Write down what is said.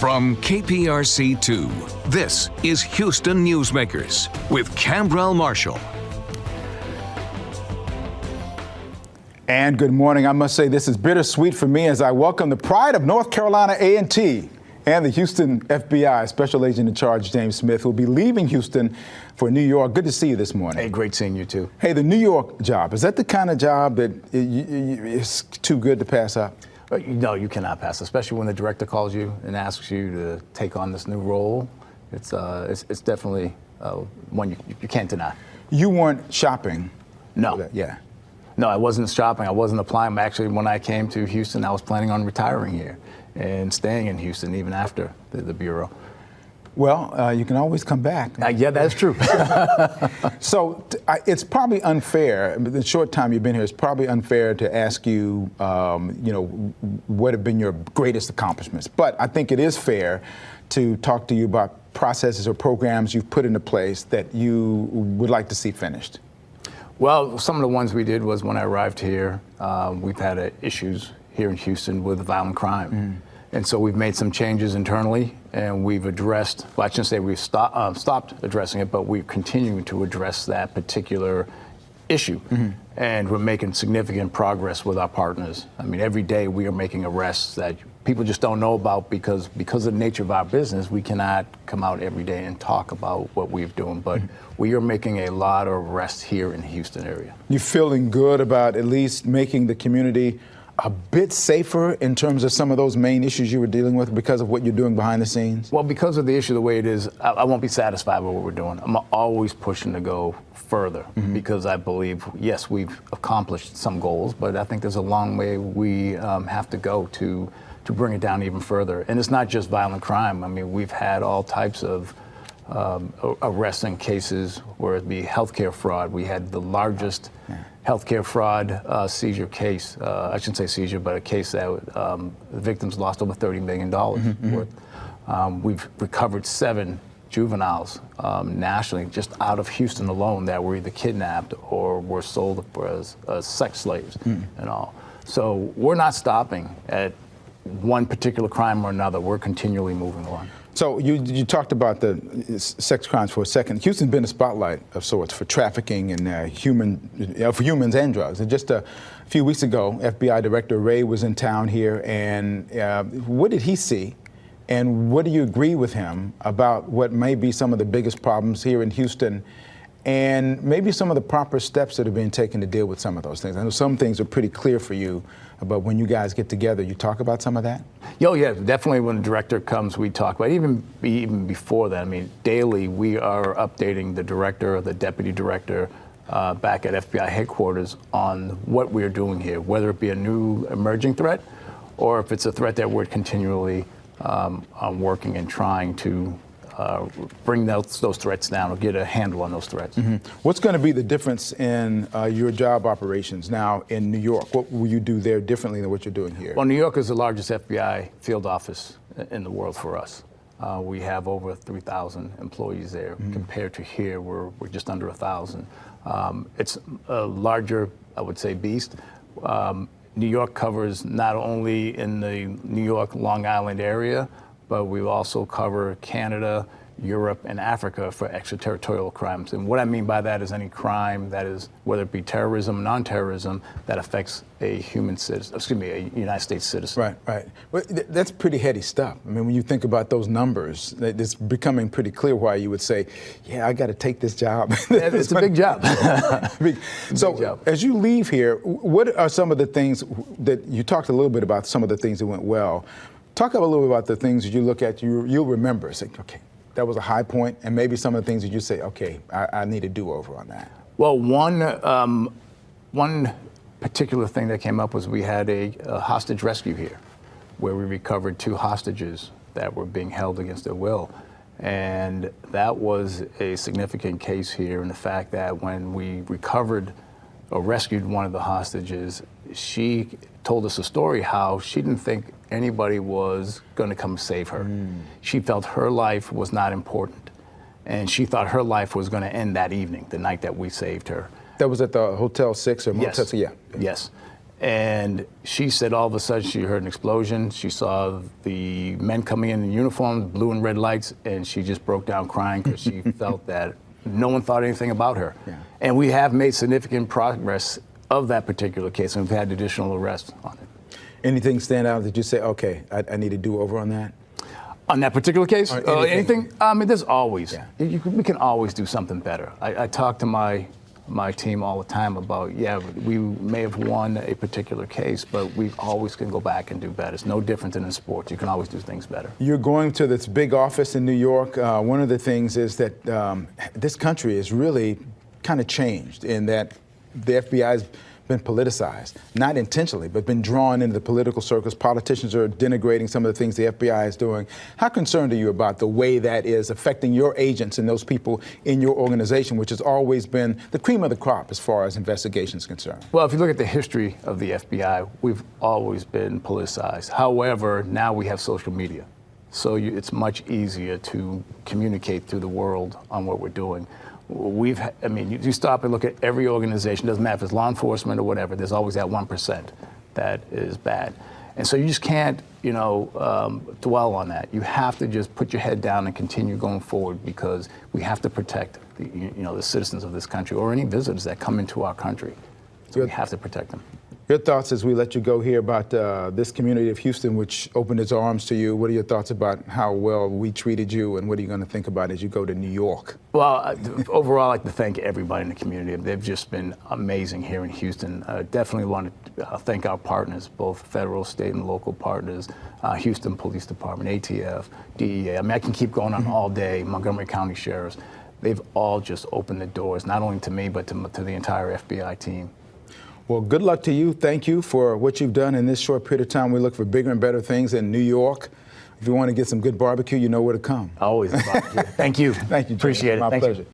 From KPRC2, this is Houston Newsmakers with Khambrel Marshall. And good morning. I must say this is bittersweet for me as I welcome the pride of North Carolina A&T and the Houston FBI Special Agent in Charge, James Smith, who will be leaving Houston for New York. Good to see you this morning. Hey, great seeing you too. Hey, the New York job, is that the kind of job that is too good to pass up? No, you cannot pass, especially when the director calls you and asks you to take on this new role. It's definitely one you can't deny. You weren't shopping. No. Yeah. No, I wasn't shopping. I wasn't applying. Actually, when I came to Houston, I was planning on retiring here and staying in Houston even after the Bureau. Well, you can always come back. Yeah, that's true. So it's probably unfair, the short time you've been here, it's probably unfair to ask you, what have been your greatest accomplishments. But I think it is fair to talk to you about processes or programs you've put into place that you would like to see finished. Well, some of the ones we did was when I arrived here, we've had issues here in Houston with violent crime. And so we've made some changes internally, and we've addressed, well, I shouldn't say we've stopped addressing it, but we're continuing to address that particular issue. And we're making significant progress with our partners. I mean, every day we are making arrests that people just don't know about because of the nature of our business, we cannot come out every day and talk about what we're doing. But we are making a lot of arrests here in the Houston area. You feeling good about at least making the community a bit safer in terms of some of those main issues you were dealing with because of what you're doing behind the scenes? Well, because of the issue the way it is, I won't be satisfied with what we're doing. I'm always pushing to go further because I believe, yes, we've accomplished some goals, but I think there's a long way we have to go to bring it down even further. And it's not just violent crime. I mean, we've had all types of arrests and cases where it be healthcare fraud. We had the largest healthcare fraud seizure case. I shouldn't say seizure, but a case that the victims lost over $30 million worth. We've recovered 7 juveniles nationally, just out of Houston alone, that were either kidnapped or were sold as sex slaves and all. So we're not stopping at one particular crime or another. We're continually moving on. So you talked about the sex crimes for a second. Houston's been a spotlight of sorts for trafficking and for humans and drugs. And just a few weeks ago, FBI Director Wray was in town here, and what did he see? And what do you agree with him about what may be some of the biggest problems here in Houston, and maybe some of the proper steps that are being taken to deal with some of those things? I know some things are pretty clear for you, but when you guys get together, you talk about some of that? Oh, yeah, definitely when the director comes, we talk about it. Even before that, I mean, daily we are updating the director or the deputy director back at FBI headquarters on what we're doing here, whether it be a new emerging threat or if it's a threat that we're continually working and trying to bring those threats down or get a handle on those threats. What's going to be the difference in your job operations now in New York? What will you do there differently than what you're doing here? Well, New York is the largest FBI field office in the world for us. We have over 3,000 employees there. Compared to here, we're just under 1,000. It's a larger, I would say, beast. New York covers not only in the New York, Long Island area, but we also cover Canada, Europe, and Africa for extraterritorial crimes. And what I mean by that is any crime that is, whether it be terrorism, non-terrorism, that affects a human citizen, a United States citizen. Right. Well, that's pretty heady stuff. I mean, when you think about those numbers, it's becoming pretty clear why you would say, yeah, I got to take this job. It's a big job. So as you leave here, what are some of the things that you talked a little bit about, some of the things that went well? Talk a little bit about the things that you look at, you'll remember, say, okay, that was a high point, and maybe some of the things that you say, okay, I need a do-over on that. Well, one particular thing that came up was we had a hostage rescue here, where we recovered 2 hostages that were being held against their will. And that was a significant case here in the fact that when we recovered or rescued one of the hostages, she told us a story how she didn't think anybody was going to come save her. She felt her life was not important, and she thought her life was going to end that evening, the night that we saved her. That was at the Hotel 6 or Motel 6? Yes. Yeah. Yes. And she said all of a sudden she heard an explosion. She saw the men coming in uniform, blue and red lights, and she just broke down crying because she felt that no one thought anything about her. Yeah. And we have made significant progress of that particular case, and we've had additional arrests on it. Anything stand out that you say, okay, I need to do over on that? On that particular case? Anything? I mean, there's always. Yeah. We can always do something better. I talk to my team all the time about, yeah, we may have won a particular case, but we always can go back and do better. It's no different than in sports. You can always do things better. You're going to this big office in New York. One of the things is that this country is really kind of changed in that the FBI has been politicized, not intentionally, but been drawn into the political circles. Politicians are denigrating some of the things the FBI is doing. How concerned are you about the way that is affecting your agents and those people in your organization, which has always been the cream of the crop as far as investigations concerned? Well, if you look at the history of the FBI, we've always been politicized. However, now we have social media. So it's much easier to communicate through the world on what we're doing. You stop and look at every organization, doesn't matter if it's law enforcement or whatever, there's always that 1% that is bad. And so you just can't, dwell on that. You have to just put your head down and continue going forward, because we have to protect the citizens of this country, or any visitors that come into our country. So we have to protect them. Your thoughts as we let you go here about this community of Houston, which opened its arms to you. What are your thoughts about how well we treated you, and what are you going to think about as you go to New York? Well, overall, I'd like to thank everybody in the community. They've just been amazing here in Houston. Definitely want to thank our partners, both federal, state, and local partners, Houston Police Department, ATF, DEA. I can keep going on all day, Montgomery County Sheriffs. They've all just opened the doors, not only to me, but to the entire FBI team. Well, good luck to you. Thank you for what you've done in this short period of time. We look for bigger and better things in New York. If you want to get some good barbecue, you know where to come. Always. Thank you. Thank you, Jim. Appreciate it. My Thank pleasure. You.